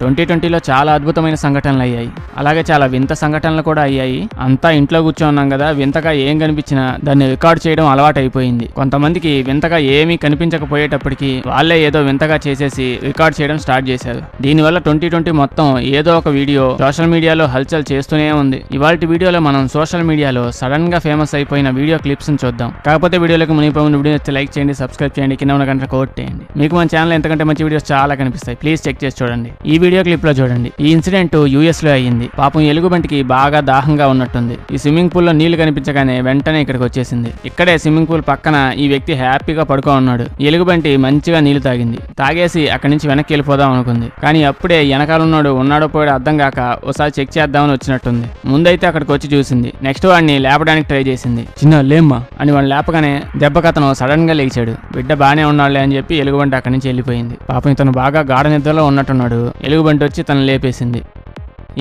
2020లో చాలా అద్భుతమైన సంఘటనలు అయ్యాయి. అలాగే చాలా వింత సంఘటనలు కూడా అయ్యాయి. అంతా ఇంట్లో కూర్చోన్నాం కదా, వింతగా ఏం కనిపించినా దాన్ని రికార్డ్ చేయడం అలవాటైపోయింది. కొంతమందికి వింతగా ఏమీ కనిపించకపోయేటప్పటికీ వాళ్ళే ఏదో వింతగా చేసేసి రికార్డ్ చేయడం స్టార్ట్ చేశారు. దీనివల్ల 2020 మొత్తం ఏదో ఒక వీడియో సోషల్ మీడియాలో హల్చల్ చేస్తూనే ఉంది. ఇవాల్టి వీడియోలో మనం సోషల్ మీడియాలో సడన్ గా ఫేమస్ అయిపోయిన వీడియో క్లిప్స్ ని చూద్దాం. కాకపోతే వీడియోలకు మునిపోయిన వీడియో నచ్చితే లైక్ చేయండి, సబ్స్క్రైబ్ చేయండి, కింద ఉన్న గంట కొట్టేయండి. మీకు మన ఛానల్ ఎంతకంటే మంచి వీడియోస్ చాలా కనిపిస్తాయి. ప్లీజ్ చెక్ చేసి చూడండి. ఈ వీడియో క్లిప్ లో చూడండి. ఈ ఇన్సిడెంట్ యుఎస్ లో అయ్యింది. పాపం ఎలుగుబంటికి బాగా దాహంగా ఉన్నట్టుంది. ఈ స్విమ్మింగ్ పూల్ లో నీళ్లు కనిపించగానే వెంటనే ఇక్కడికి వచ్చేసింది. ఇక్కడే స్విమ్మింగ్ పూల్ పక్కన ఈ వ్యక్తి హ్యాపీగా పడుకో ఉన్నాడు. ఎలుగుబంటి మంచిగా నీళ్లు తాగింది. తాగేసి అక్కడి నుంచి వెనక్కి వెళ్ళిపోదాం అనుకుంది. కానీ అప్పుడే వెనకాలన్నాడు ఉన్నాడో పోయాడో అర్థం కాక ఒకసారి చెక్ చేద్దామని వచ్చినట్టుంది. ముందైతే అక్కడికి వచ్చి చూసింది. నెక్స్ట్ వాడిని లేపడానికి ట్రై చేసింది. చిన్న లేమ్మా అని వాడిని లేపగానే దెబ్బకతను సడన్ గా లేచాడు. బిడ్డ బానే ఉన్నాడులే అని చెప్పి ఎలుగుబంటి అక్కడి నుంచి వెళ్ళిపోయింది. పాపం ఇతను బాగా గాఢ నిద్రలో ఉన్నట్టున్నాడు. ఎలుగుబంటి వచ్చి తను లేపేసింది.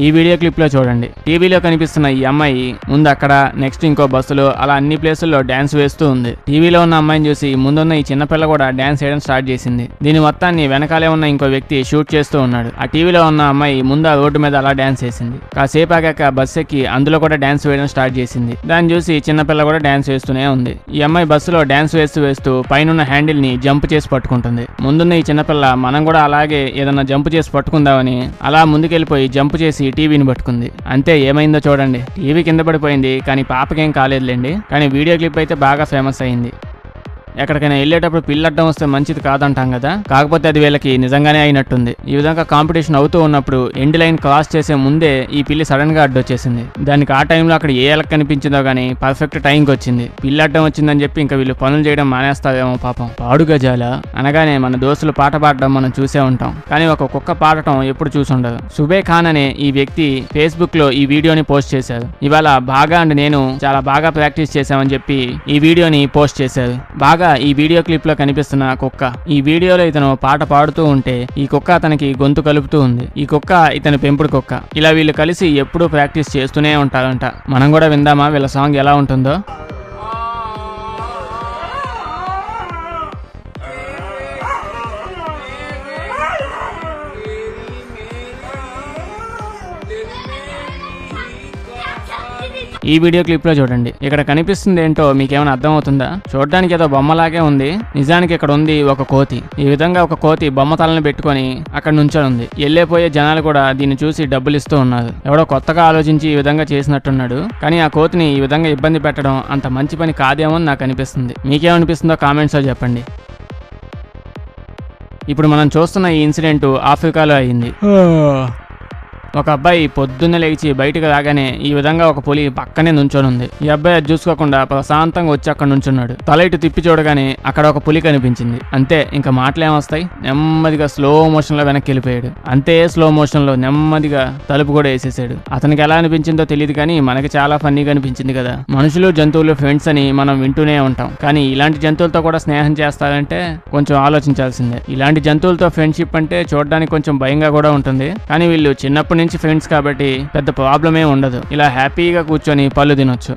ఈ వీడియో క్లిప్ లో చూడండి. టీవీలో కనిపిస్తున్న ఈ అమ్మాయి ముందు అక్కడ, నెక్స్ట్ ఇంకో బస్సులో, అలా అన్ని ప్లేసుల్లో డాన్స్ వేస్తూ ఉంది. టీవీలో ఉన్న అమ్మాయిని చూసి ముందున్న ఈ చిన్నపిల్ల కూడా డాన్స్ వేయడం స్టార్ట్ చేసింది. దీని మొత్తాన్ని వెనకాలే ఉన్న ఇంకో వ్యక్తి షూట్ చేస్తూ ఉన్నాడు. ఆ టీవీలో ఉన్న అమ్మాయి ముందు ఆ రోడ్డు మీద అలా డాన్స్ వేసింది. కాసేపు ఆగాక బస్ ఎక్కి అందులో కూడా డాన్స్ వేయడం స్టార్ట్ చేసింది. దాన్ని చూసి చిన్నపిల్ల కూడా డాన్స్ వేస్తూనే ఉంది. ఈ అమ్మాయి బస్సులో డాన్స్ వేస్తూ పైన హ్యాండిల్ ని జంప్ చేసి పట్టుకుంటుంది. ముందున్న ఈ చిన్నపిల్ల మనం కూడా అలాగే ఏదన్నా జంప్ చేసి పట్టుకుందామని అలా ముందుకెళ్ళిపోయి జంప్ చేసి టీవీని పట్టుకుంది. అంతే, ఏమైందో చూడండి. టీవీ కింద పడిపోయింది, కానీ పాపకేం కాలేదులేండి. కానీ వీడియో క్లిప్ అయితే బాగా ఫేమస్ అయింది. ఎక్కడికైనా వెళ్ళేటప్పుడు పిల్లడ్డం వస్తే మంచిది కాదంటాం కదా, కాకపోతే అది వీళ్ళకి నిజంగానే అయినట్టుంది. ఈ విధంగా కాంపిటీషన్ అవుతూ ఉన్నప్పుడు ఎండ్ లైన్ క్రాస్ చేసే ముందే ఈ పిల్లి సడన్ గా అడ్డొచ్చేసింది. దానికి ఆ టైంలో అక్కడ ఏ ఎలక్ కనిపించిందో గానీ పర్ఫెక్ట్ టైంకి వచ్చింది. పిల్లి అడ్డం వచ్చిందని చెప్పి ఇంకా వీళ్ళు పనులు చేయడం మానేస్తారేమో పాపం. పాడుగా జాల అనగానే మన దోస్తులు పాట పాడడం మనం చూసే ఉంటాం, కానీ ఒక కుక్క పాడటం ఎప్పుడు చూసుండదు. సుబే ఖాన్ అనే ఈ వ్యక్తి ఫేస్బుక్ లో ఈ వీడియోని పోస్ట్ చేశారు. ఇవాళ బాగా అండ్ నేను చాలా బాగా ప్రాక్టీస్ చేశామని చెప్పి ఈ వీడియోని పోస్ట్ చేశారు. బాగా ఈ వీడియో క్లిప్ లో కనిపిస్తున్న కుక్క, ఈ వీడియోలో ఇతను పాట పాడుతూ ఉంటే ఈ కుక్క అతనికి గొంతు కలుపుతూ ఉంది. ఈ కుక్క ఇతని పెంపుడు కుక్క. ఇలా వీళ్ళు కలిసి ఎప్పుడూ ప్రాక్టీస్ చేస్తూనే ఉంటారంట. మనం కూడా విందామా వీళ్ళ సాంగ్ ఎలా ఉంటుందో? ఈ వీడియో క్లిప్ లో చూడండి. ఇక్కడ కనిపిస్తుంది ఏంటో మీకేమైనా అర్థమవుతుందా? చూడడానికి ఏదో బొమ్మలాగే ఉంది, నిజానికి ఇక్కడ ఉంది ఒక కోతి. ఈ విధంగా ఒక కోతి బొమ్మ తలని పెట్టుకొని అక్కడ నుంచొని ఉంది. వెళ్ళిపోయే జనాలు కూడా దీన్ని చూసి డబ్బులు ఇస్తూ ఉన్నారు. ఎవడో కొత్తగా ఆలోచించి ఈ విధంగా చేసినట్టున్నాడు. కానీ ఆ కోతిని ఈ విధంగా ఇబ్బంది పెట్టడం అంత మంచి పని కాదేమో అని నాకు అనిపిస్తుంది. మీకేమనిపిస్తుందో కామెంట్స్ లో చెప్పండి. ఇప్పుడు మనం చూస్తున్న ఈ ఇన్సిడెంట్ ఆఫ్రికాలో అయింది. ఒక అబ్బాయి పొద్దున్నే లేచి బయటకు రాగానే ఈ విధంగా ఒక పులి పక్కనే నుంచొని ఉంది. ఈ అబ్బాయి అది చూసుకోకుండా ప్రశాంతంగా వచ్చి అక్కడ నుంచున్నాడు. తల ఇటు తిప్పి చూడగానే అక్కడ ఒక పులి కనిపించింది. అంతే, ఇంకా మాటలేమొస్తాయి. నెమ్మదిగా స్లో మోషన్ లో వెనక్కి వెళ్ళిపోయాడు. అంతే స్లో మోషన్ లో నెమ్మదిగా తలుపు కూడా వేసేసాడు. అతనికి ఎలా అనిపించిందో తెలియదు, కానీ మనకి చాలా ఫన్నీగా అనిపించింది కదా. మనుషులు జంతువులు ఫ్రెండ్స్ అని మనం వింటూనే ఉంటాం, కానీ ఇలాంటి జంతువులతో కూడా స్నేహం చేస్తారంటే కొంచెం ఆలోచించాల్సిందే. ఇలాంటి జంతువులతో ఫ్రెండ్షిప్ అంటే చూడడానికి కొంచెం భయంగా కూడా ఉంటుంది, కానీ వీళ్ళు చిన్నప్పటి నుంచి ఫ్రెండ్స్ కాబట్టి పెద్ద ప్రాబ్లమే ఉండదు. ఇలా హ్యాపీగా కూర్చొని పళ్ళు తినొచ్చు.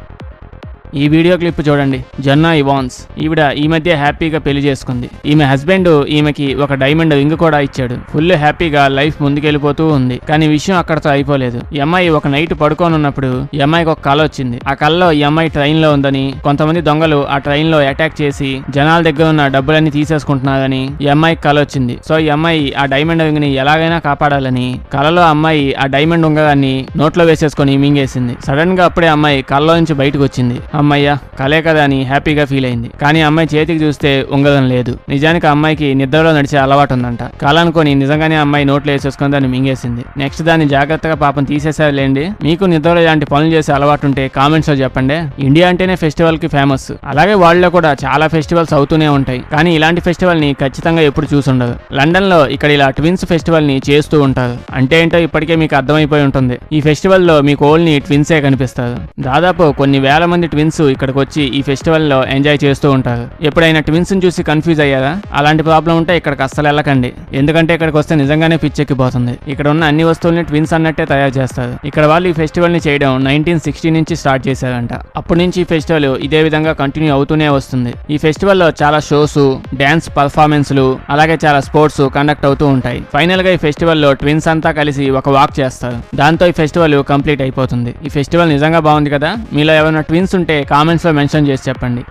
ఈ వీడియో క్లిప్ చూడండి. జన్నా ఇవాన్స్ ఈవిడ ఈ మధ్య హ్యాపీగా పెళ్లి చేసుకుంది. ఈమె హస్బెండ్ ఈమెకి ఒక డైమండ్ రింగ్ కూడా ఇచ్చాడు. ఫుల్ హ్యాపీగా లైఫ్ ముందుకెళ్ళిపోతూ ఉంది. కానీ విషయం అక్కడతో అయిపోలేదు. ఈ అమ్మాయి ఒక నైట్ పడుకోనున్నప్పుడు ఈ అమ్మాయికి ఒక కల వచ్చింది. ఆ కలలో ఈ అమ్మాయి ట్రైన్ లో ఉందని, కొంతమంది దొంగలు ఆ ట్రైన్ లో అటాక్ చేసి జనాల దగ్గర ఉన్న డబ్బులన్నీ తీసేసుకుంటున్నారని ఈ అమ్మాయికి కల వచ్చింది. సో ఈ అమ్మాయి ఆ డైమండ్ రింగ్ ని ఎలాగైనా కాపాడాలని కలలో అమ్మాయి ఆ డైమండ్ ఉంగరాన్ని నోట్లో వేసేసుకొని మింగేసింది. సడన్ గా అప్పుడే అమ్మాయి కలలో నుంచి బయటకు వచ్చింది. అమ్మాయ్యా కలే కదా అని హ్యాపీగా ఫీల్ అయింది. కానీ అమ్మాయి చేతికి చూస్తే ఉంగరం లేదు. నిజానికి అమ్మాయికి నిద్రలో నడిచే అలవాటు ఉందంట. కాలనుకొని నిజంగానే అమ్మాయి నోట్లో వేసేసుకొని దాన్ని మింగేసింది. నెక్స్ట్ దాన్ని జాగ్రత్తగా పాపం తీసేసారులేండి. మీకు నిద్రలో ఇలాంటి పనులు చేసే అలవాటు ఉంటే కామెంట్స్ లో చెప్పండి. ఇండియా అంటేనే ఫెస్టివల్ కి ఫేమస్. అలాగే వాళ్ళలో కూడా చాలా ఫెస్టివల్స్ అవుతూనే ఉంటాయి, కానీ ఇలాంటి ఫెస్టివల్ ని ఖచ్చితంగా ఎప్పుడు చూసుండదు. లండన్ లో ఇక్కడ ఇలా ట్విన్స్ ఫెస్టివల్ ని చేస్తూ ఉంటారు. అంటే ఏంటో ఇప్పటికే మీకు అర్థమైపోయి ఉంటుంది. ఈ ఫెస్టివల్ లో మీకు ఓన్లీ ట్విన్సే కనిపిస్తారు. దాదాపు కొన్ని వేల మంది ట్విన్స్ ఫ్రెండ్స్ ఇక్కడికి వచ్చి ఈ ఫెస్టివల్ లో ఎంజాయ్ చేస్తూ ఉంటారు. ఎప్పుడైనా ట్విన్స్ ని చూసి కన్ఫ్యూజ్ అయ్యారా? అలాంటి ప్రాబ్లం ఉంటే ఇక్కడికి అస్సలు వెళ్ళకండి, ఎందుకంటే ఇక్కడికి వస్తే నిజంగానే పిచ్చెక్కిపోతుంది. ఇక్కడ ఉన్న అన్ని వస్తువుల్ని ట్విన్స్ అన్నట్టే తయారు చేస్తారు. ఇక్కడ వాళ్ళు ఈ ఫెస్టివల్ ని చేయడం 1960 నుంచి స్టార్ట్ చేశారంట. అప్పటి నుంచి ఈ ఫెస్టివల్ ఇదే విధంగా కంటిన్యూ అవుతూనే వస్తుంది. ఈ ఫెస్టివల్ లో చాలా షోస్, డాన్స్ పర్ఫార్మెన్స్లు, అలాగే చాలా స్పోర్ట్స్ కండక్ట్ అవుతూ ఉంటాయి. ఫైనల్ గా ఈ ఫెస్టివల్ లో ట్విన్స్ అంతా కలిసి ఒక వాక్ చేస్తారు. దాంతో ఈ ఫెస్టివల్ కంప్లీట్ అయిపోతుంది. ఈ ఫెస్టివల్ నిజంగా బాగుంది కదా. మీలో ఎవరైనా ట్విన్స్ ఉంటే కామెంట్స్ లో మెన్షన్ చేసి చెప్పండి.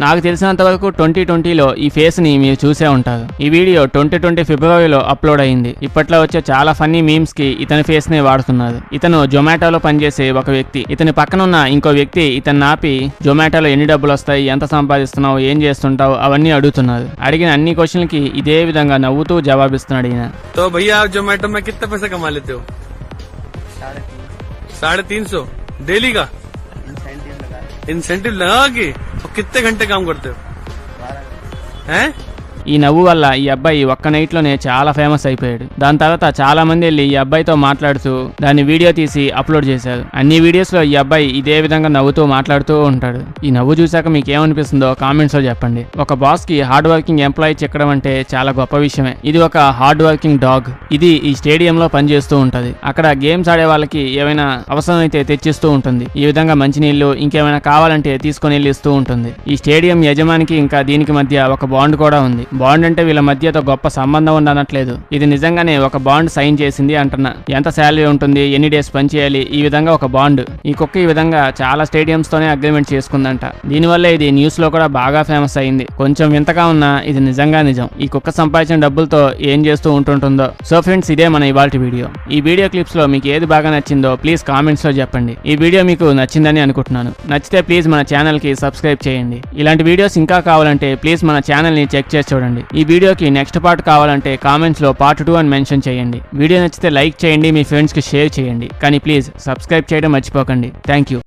నాకు తెలిసినంత వరకు 2020లో ఈ ఫేస్ ని మీరు చూసే ఉంటారు. ఈ వీడియో 2020 ఫిబ్రవరిలో అప్లోడ్ అయింది. ఇప్పట్లో వచ్చే చాలా ఫన్నీ మీమ్స్ కి ఇతని ఫేస్ నే వాడుతున్నారు. ఇతను జొమాటోలో పనిచేసే ఒక వ్యక్తి. ఇతని పక్కన ఉన్న ఇంకో వ్యక్తి ఇతన్ని ఆపి జొమాటోలో ఎన్ని డబ్బులు వస్తాయి, ఎంత సంపాదిస్తున్నావు, ఏం చేస్తుంటావు అవన్నీ అడుగుతున్నారు. అడిగిన అన్ని క్వశ్చన్లకి ఇదే విధంగా నవ్వుతూ జవాబిస్తున్నాడు ఈయన. तो भैया आप जोमेटो में कितना पैसा कमा लेते हो? 350 डेली का इंसेंटिव लगा के। और कितने घंटे काम करते हो? 12 हैं? ఈ నవ్వు వల్ల ఈ అబ్బాయి ఒక్క నైట్ లోనే చాలా ఫేమస్ అయిపోయాడు. దాని తర్వాత చాలా మంది వెళ్ళి ఈ అబ్బాయితో మాట్లాడుతూ దాన్ని వీడియో తీసి అప్లోడ్ చేశారు. అన్ని వీడియోస్ లో ఈ అబ్బాయి ఇదే విధంగా నవ్వుతూ మాట్లాడుతూ ఉంటాడు. ఈ నవ్వు చూశాక మీకు ఏమనిపిస్తుందో కామెంట్స్ లో చెప్పండి. ఒక బాస్ కి హార్డ్ వర్కింగ్ ఎంప్లాయీ చిక్కడం అంటే చాలా గొప్ప విషయమే. ఇది ఒక హార్డ్ వర్కింగ్ డాగ్. ఇది ఈ స్టేడియం లో పనిచేస్తూ ఉంటది. అక్కడ గేమ్స్ ఆడే వాళ్ళకి ఏమైనా అవసరం అయితే తెచ్చిస్తూ ఉంటుంది. ఈ విధంగా మంచినీళ్లు ఇంకేమైనా కావాలంటే తీసుకొని వెళ్ళి ఇస్తూ ఉంటుంది. ఈ స్టేడియం యజమానికి ఇంకా దీనికి మధ్య ఒక బాండ్ కూడా ఉంది. బాండ్ అంటే వీళ్ళ మధ్యతో గొప్ప సంబంధం ఉండనట్లేదు. ఇది నిజంగానే ఒక బాండ్ సైన్ చేసింది అంటున్నా. ఎంత శాలరీ ఉంటుంది, ఎన్ని డేస్ పని చేయాలి, ఈ విధంగా ఒక బాండ్. ఈ కుక్క ఈ విధంగా చాలా స్టేడియంస్ తోనే అగ్రిమెంట్ చేసుకుందంట. దీనివల్ల ఇది న్యూస్ లో కూడా బాగా ఫేమస్ అయింది. కొంచెం వింతగా ఉన్నా ఇది నిజంగా నిజం. ఈ కుక్క సంపాదించిన డబ్బులతో ఏం చేస్తూ ఉంటుంటుందో. సో ఫ్రెండ్స్, ఇదే మన ఇవాల్టి వీడియో. ఈ వీడియో క్లిప్స్ లో మీకు ఏది బాగా నచ్చిందో ప్లీజ్ కామెంట్స్ లో చెప్పండి. ఈ వీడియో మీకు నచ్చిందని అనుకుంటున్నాను. నచ్చితే ప్లీజ్ మన ఛానల్ కి సబ్స్క్రైబ్ చేయండి. ఇలాంటి వీడియోస్ ఇంకా కావాలంటే ప్లీజ్ మన ఛానల్ ని చెక్ చేసి చూడండి. ఈ వీడియోకి నెక్స్ట్ పార్ట్ కావాలంటే కామెంట్స్ లో పార్ట్ 2 అని మెన్షన్ చేయండి. వీడియో నచ్చితే లైక్ చేయండి, మీ ఫ్రెండ్స్ కి షేర్ చేయండి. కానీ ప్లీజ్ సబ్స్క్రైబ్ చేయడం మర్చిపోకండి. Thank you.